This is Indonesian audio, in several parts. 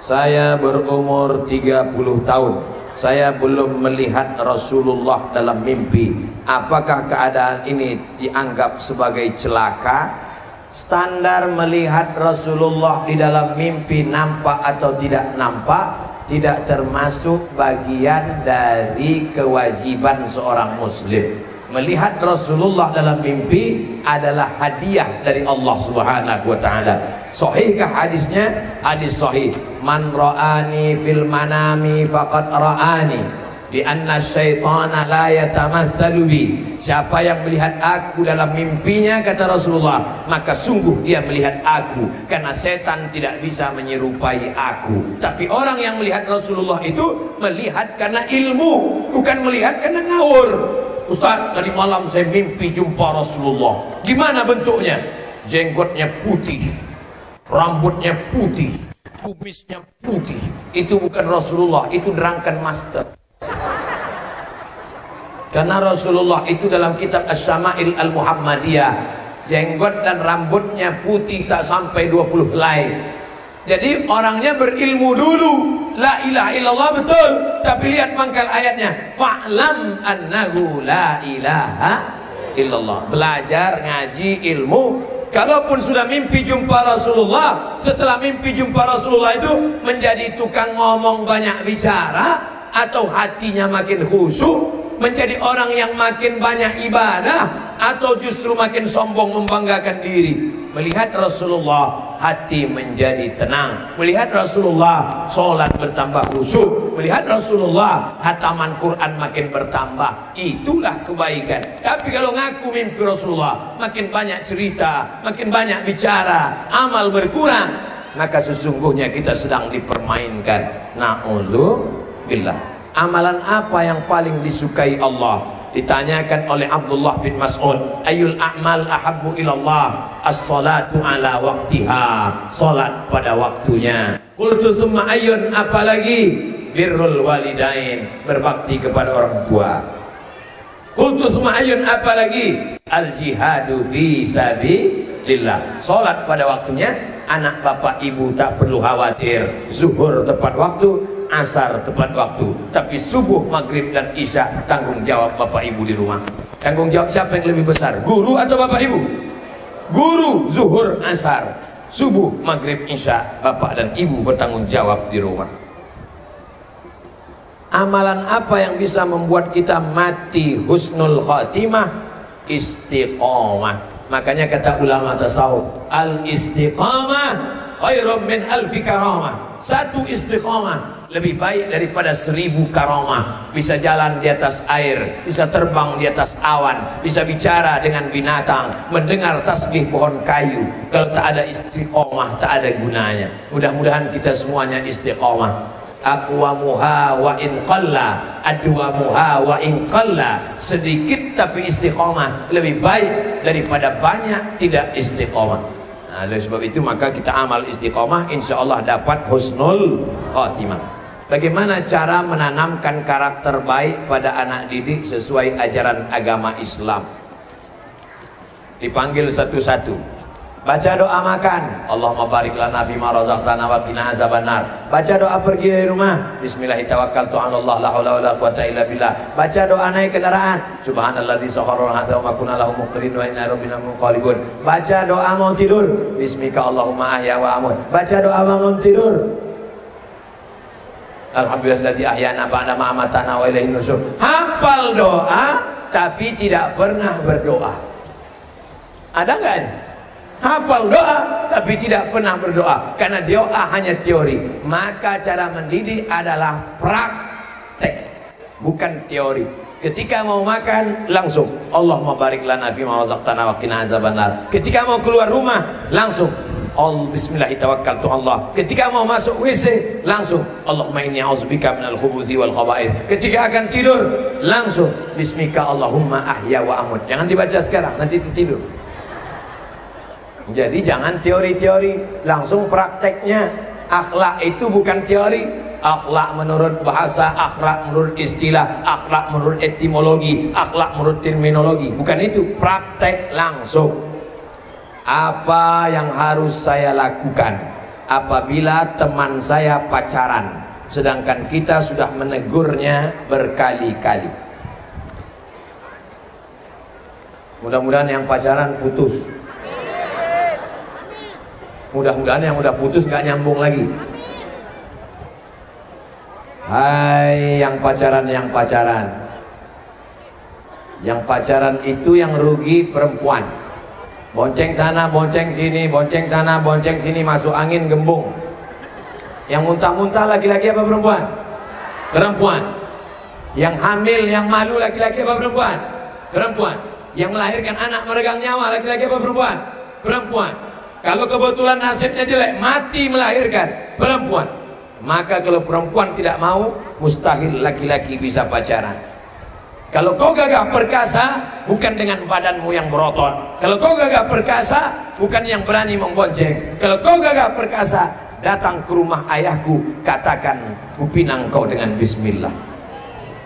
Saya berumur 30 tahun. Saya belum melihat Rasulullah dalam mimpi. Apakah keadaan ini dianggap sebagai celaka? Standar melihat Rasulullah di dalam mimpi nampak atau tidak nampak tidak termasuk bagian dari kewajiban seorang muslim. Melihat Rasulullah dalam mimpi adalah hadiah dari Allah Subhanahu wa taala. Sahihkah hadisnya? Hadis sahih. Man ra'ani fil manami faqad ra'ani bi anna syaitana la yatamatsalu bi. Siapa yang melihat aku dalam mimpinya, kata Rasulullah, maka sungguh dia melihat aku, karena setan tidak bisa menyerupai aku. Tapi orang yang melihat Rasulullah itu melihat karena ilmu, bukan melihat karena ngawur. Ustaz, tadi malam saya mimpi jumpa Rasulullah. Gimana bentuknya? Jenggotnya putih, rambutnya putih, kumisnya putih. Itu bukan Rasulullah, itu drunken master. Karena Rasulullah itu dalam kitab As-Syama'il Al-Muhammadiyah, jenggot dan rambutnya putih tak sampai 20 helai. Jadi orangnya berilmu dulu, la ilaha illallah betul, tapi lihat pangkal ayatnya, fa'lam annahu la ilaha illallah. Belajar ngaji ilmu. Kalaupun sudah mimpi jumpa Rasulullah, setelah mimpi jumpa Rasulullah itu menjadi tukang ngomong banyak bicara, atau hatinya makin khusyuk, menjadi orang yang makin banyak ibadah, atau justru makin sombong membanggakan diri. Melihat Rasulullah hati menjadi tenang. Melihat Rasulullah sholat bertambah khusyuk. Melihat Rasulullah hataman Quran makin bertambah. Itulah kebaikan. Tapi kalau ngaku mimpi Rasulullah, makin banyak cerita, makin banyak bicara, amal berkurang, maka sesungguhnya kita sedang dipermainkan. Na'udzubillah. Amalan apa yang paling disukai Allah? Ditanyakan oleh Abdullah bin Mas'ud, ayul a'mal ahabbu ilallah? As-salatu ala waktiha, salat pada waktunya. Qultu summa ayyun, apalagi? Birrul walidain, berbakti kepada orang tua. Qultu summa ayyun, apalagi? Al-jihadu fi sabilillah, salat pada waktunya. Anak bapak ibu tak perlu khawatir, zuhur tepat waktu, asar tepat waktu, tapi subuh, maghrib dan isya tanggung jawab bapak ibu di rumah. Tanggung jawab siapa yang lebih besar, guru atau bapak ibu? Guru. Zuhur, asar, subuh, maghrib, isya, bapak dan ibu bertanggung jawab di rumah. Amalan apa yang bisa membuat kita mati husnul khatimah? Istiqomah. Makanya kata ulama tasawuf, al istiqamah khairum min alfi karamah. Satu istiqamah lebih baik daripada 1000 karamah. Bisa jalan di atas air, bisa terbang di atas awan, bisa bicara dengan binatang, mendengar tasbih pohon kayu. Kalau tak ada istiqomah, tak ada gunanya. Mudah-mudahan kita semuanya istiqomah. Aqwamuha wa in qalla, adwamuha wa in qalla. Sedikit tapi istiqomah lebih baik daripada banyak tidak istiqomah. Nah, oleh sebab itu maka kita amal istiqomah, insya Allah dapat husnul khatimah. Bagaimana cara menanamkan karakter baik pada anak didik sesuai ajaran agama Islam? Dipanggil satu-satu. Baca doa makan, Allahumma barik lana fima razaqtana wa qina azabannar. Baca doa pergi dari rumah, bismillahirrahmanirrahim, Allah la haula wala quwata illa billah. Baca doa naik kendaraan, subhanalladzi sakhkhara lana ma kunna lahu muqrin wa inna rabbina munqalibun. Baca doa mau tidur, bismika Allahumma ahya wa amut. Baca doa bangun tidur, alhamdulillahilladzi ahyana ba'da ma amatana wa ilaihin nusyur. Hafal doa tapi tidak pernah berdoa. Ada enggak? Hafal doa tapi tidak pernah berdoa, karena doa hanya teori. Maka cara mendidik adalah praktek, bukan teori. Ketika mau makan langsung Allahumma barik lana fima razaqtana wa qina azabannar. Ketika mau keluar rumah langsung bismillahirrahmanirrahim. Ketika mau masuk WC langsung Allahumma inni a'udzubika minal khubuthi wal khaba'ith. Ketika akan tidur langsung bismika Allahumma ahya wa amut. Jangan dibaca sekarang, nanti tidur. Jadi jangan teori-teori, langsung prakteknya. Akhlak itu bukan teori. Akhlak menurut bahasa, akhlak menurut istilah, akhlak menurut etimologi, akhlak menurut terminologi. Bukan itu, praktek langsung. Apa yang harus saya lakukan apabila teman saya pacaran, sedangkan kita sudah menegurnya berkali-kali. Mudah-mudahan yang pacaran putus. Mudah-mudahan yang udah putus gak nyambung lagi. Hai yang pacaran, yang pacaran itu yang rugi perempuan. Bonceng sana, bonceng sini, bonceng sana, bonceng sini, masuk angin gembung. Yang muntah-muntah laki-laki apa perempuan? Perempuan. Yang hamil, yang malu laki-laki apa perempuan? Perempuan. Yang melahirkan anak meregang nyawa laki-laki apa perempuan? Perempuan. Kalau kebetulan nasibnya jelek, mati melahirkan, perempuan. Maka kalau perempuan tidak mau, mustahil laki-laki bisa pacaran. Kalau kau gagah perkasa, bukan dengan badanmu yang berotot. Kalau kau gagah perkasa, bukan yang berani membonceng. Kalau kau gagah perkasa, datang ke rumah ayahku, katakan kupinang kau dengan bismillah.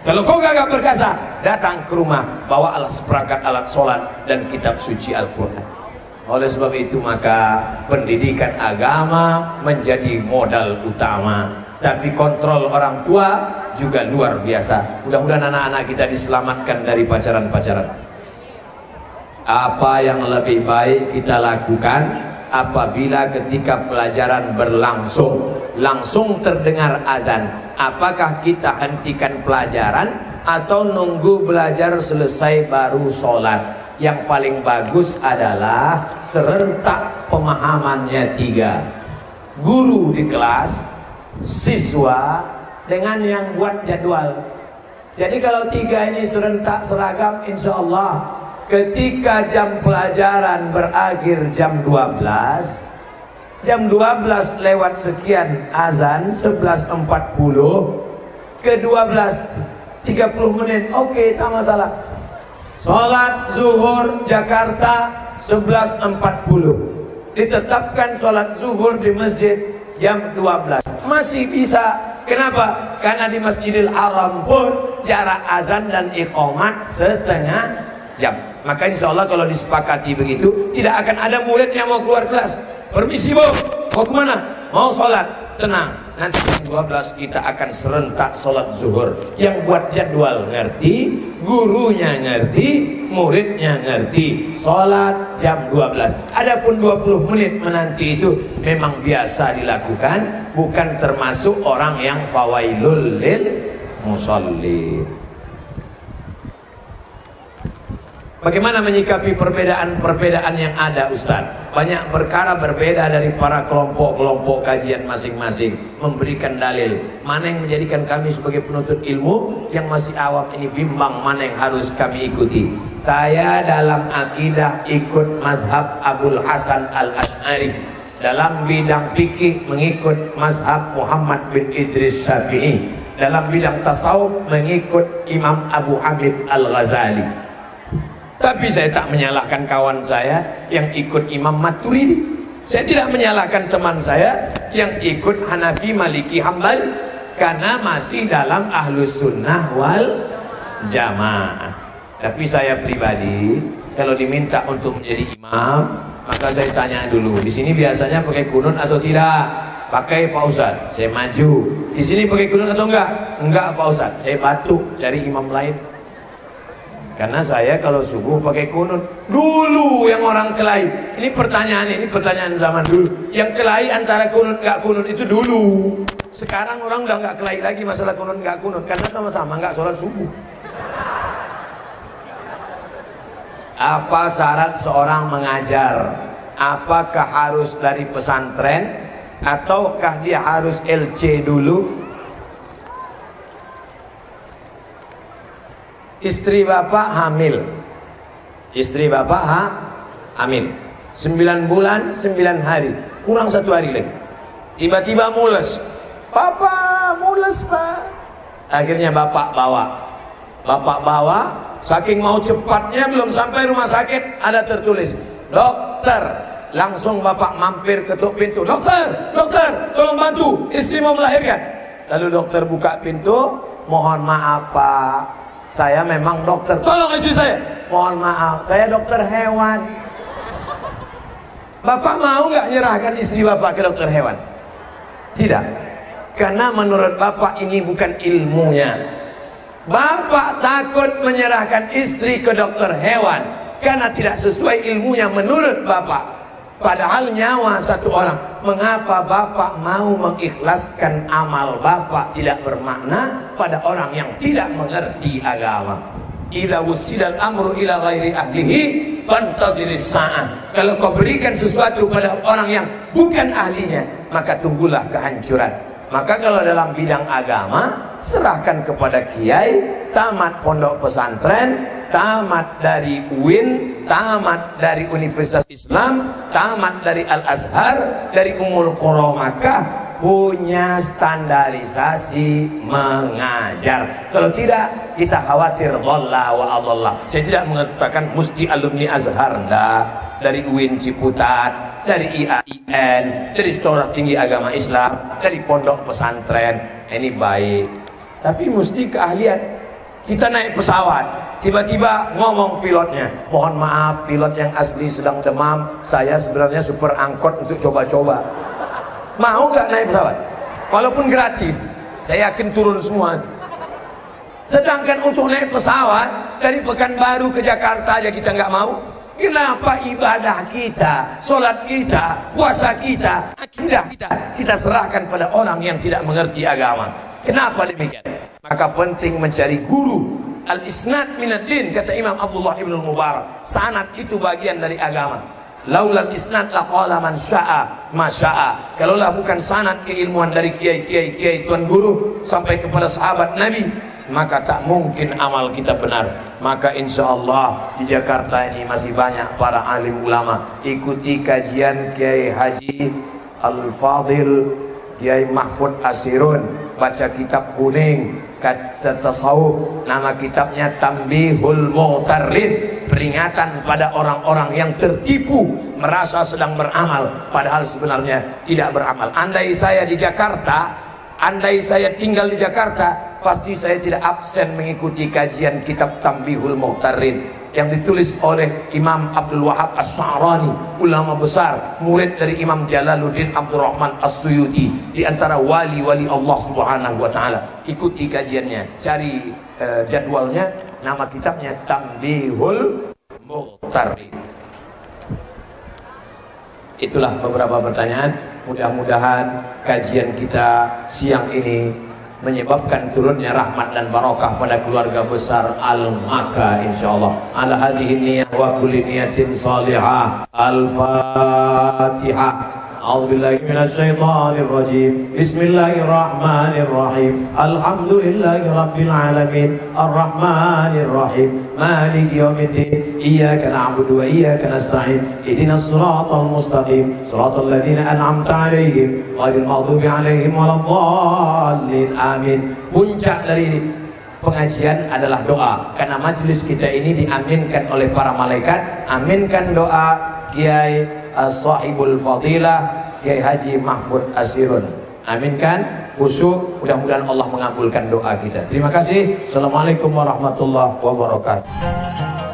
Kalau kau gagah perkasa, datang ke rumah, bawa alat seperangkat alat sholat dan kitab suci Al-Quran. Oleh sebab itu maka pendidikan agama menjadi modal utama. Tapi kontrol orang tua juga luar biasa. Mudah-mudahan anak-anak kita diselamatkan dari pacaran-pacaran. Apa yang lebih baik kita lakukan apabila ketika pelajaran berlangsung, langsung terdengar azan, apakah kita hentikan pelajaran atau nunggu belajar selesai baru sholat? Yang paling bagus adalah serentak pemahamannya 3. Guru di kelas, siswa, dengan yang buat jadwal. Jadi kalau 3 ini serentak seragam, insya Allah ketika jam pelajaran berakhir jam 12, jam 12 lewat sekian azan 11.40 ke 12.30 menit, oke, tak masalah. Sholat zuhur Jakarta 11.40, ditetapkan sholat zuhur di masjid jam 12, masih bisa. Kenapa? Karena di Masjidil Haram pun jarak azan dan iqamat setengah jam. Maka insya Allah kalau disepakati begitu, tidak akan ada murid yang mau keluar kelas. Permisi bu, mau kemana? Mau sholat. Tenang, nanti jam 12 kita akan serentak sholat zuhur. Yang buat jadwal ngerti, gurunya ngerti, muridnya ngerti. Sholat jam 12. Adapun 20 menit menanti itu memang biasa dilakukan, bukan termasuk orang yang fawailul lil musallin. Bagaimana menyikapi perbedaan-perbedaan yang ada, Ustaz? Banyak perkara berbeda dari para kelompok-kelompok kajian masing-masing. Memberikan dalil. Mana yang menjadikan kami sebagai penuntut ilmu yang masih awam ini bimbang mana yang harus kami ikuti. Saya dalam akidah ikut mazhab Abul Hasan Al-Ash'ari. Dalam bidang fikih mengikut mazhab Muhammad bin Idris Syafi'i. Dalam bidang tasawuf mengikut Imam Abu Hamid Al-Ghazali. Tapi saya tak menyalahkan kawan saya yang ikut Imam Maturidi. Saya tidak menyalahkan teman saya yang ikut Hanafi, Maliki, Hambali, karena masih dalam Ahlus Sunnah wal Jamaah. Tapi saya pribadi kalau diminta untuk menjadi imam, maka saya tanya dulu, di sini biasanya pakai kunut atau tidak? Pakai, Pak Ustadz. Saya maju. Di sini pakai kunut atau enggak? Enggak, Pak Ustadz. Saya batuk cari imam lain. Karena saya kalau subuh pakai kunut. Dulu yang orang kelahi. Ini pertanyaan zaman dulu. Yang kelahi antara kunut gak kunut itu dulu. Sekarang orang udah gak kelahi lagi masalah kunut gak kunut. Karena sama-sama gak sholat subuh. Apa syarat seorang mengajar? Apakah harus dari pesantren? Ataukah dia harus LC dulu? Istri bapak hamil. Istri bapak hamil 9 bulan 9 hari, kurang 1 hari lagi. Tiba-tiba mules. Papa mules pak. Akhirnya bapak bawa. Saking mau cepatnya belum sampai rumah sakit ada tertulis dokter. Langsung bapak mampir ketuk pintu. Dokter tolong bantu, istri mau melahirkan. Lalu dokter buka pintu. Mohon maaf pak, saya memang dokter. Tolong istri saya. Mohon maaf, saya dokter hewan. Bapak mau nggak nyerahkan istri bapak ke dokter hewan? Tidak, karena menurut bapak ini bukan ilmunya. Bapak takut menyerahkan istri ke dokter hewan karena tidak sesuai ilmunya menurut bapak. Padahal nyawa satu orang. Mengapa bapak mau mengikhlaskan amal bapak tidak bermakna pada orang yang tidak mengerti agama? Idza wusidal amru ila ghairi ahlihi fantaziris sa'ah. Kalau kau berikan sesuatu pada orang yang bukan ahlinya, maka tunggulah kehancuran. Maka kalau dalam bidang agama, serahkan kepada kiai, tamat pondok pesantren, tamat dari UIN, tamat dari Universitas Islam, tamat dari Al-Azhar, dari Ummul Qura Makkah, punya standarisasi mengajar. Kalau tidak, kita khawatir dhalla wa adalla. Saya tidak mengatakan mesti alumni Azhar, enggak. Dari UIN Ciputat, dari IAIN, dari Sekolah Tinggi Agama Islam, dari pondok pesantren, ini baik. Tapi mesti keahlian. Kita naik pesawat, tiba-tiba ngomong pilotnya, mohon maaf pilot yang asli sedang demam, saya sebenarnya super angkot untuk coba-coba. Mau gak naik pesawat? Walaupun gratis, saya yakin turun semua. Sedangkan untuk naik pesawat dari Pekanbaru ke Jakarta aja kita nggak mau. Kenapa ibadah kita, sholat kita, puasa kita, akidah kita serahkan pada orang yang tidak mengerti agama? Kenapa demikian? Maka penting mencari guru. Al-isnad minad din, kata Imam Abdullah ibn Mubarak. Sanad itu bagian dari agama. Laulal isnad laqala man syaa ma syaa. Kalaulah bukan sanad keilmuan dari kiai tuan guru sampai kepada sahabat Nabi, maka tak mungkin amal kita benar. Maka insya Allah di Jakarta ini masih banyak para alim ulama. Ikuti kajian Kiai Haji Al-Fadil Kiai Mahfud Asirun, baca kitab kuning kaca tasawuf, nama kitabnya Tambihul Mughtarrin, peringatan pada orang-orang yang tertipu merasa sedang beramal padahal sebenarnya tidak beramal. Andai saya di Jakarta, andai saya tinggal di Jakarta, pasti saya tidak absen mengikuti kajian kitab Tambihul Mughtarrin yang ditulis oleh Imam Abdul Wahab As-Sa'rani, ulama besar, murid dari Imam Jalaluddin Abdurrahman As-Suyuti, di antara wali-wali Allah Subhanahu wa taala. Ikuti kajiannya, cari jadwalnya, nama kitabnya Tambihul Mughtarrin. Itulah beberapa pertanyaan. Mudah-mudahan kajian kita siang ini menyebabkan turunnya rahmat dan barakah pada keluarga besar Al-Makkah insyaallah. Ala hadhihi niyyah wa kulli niyatin salihah. Al-Fatihah. A'udzubillahi minasyaitonir rajim. Bismillahirrahmanirrahim. Alhamdulillahi rabbil alamin. Arrahmanir rahim. Maliki yaumiddin. Iyyaka na'budu wa iyyaka nasta'in. Ihdinas siratal mustaqim. Siratal ladzina an'amta 'alaihim ghairil maghdubi 'alaihim waladdallin. Amin. Puncak dari pengajian adalah doa, karena majelis kita ini diaminkan oleh para malaikat. Aminkan doa Kiai As-Sahibul Fadilah Kiai Haji Mahfud Asirun. Aminkan, khusyuk, mudah-mudahan Allah mengabulkan doa kita. Terima kasih. Assalamualaikum warahmatullahi wabarakatuh.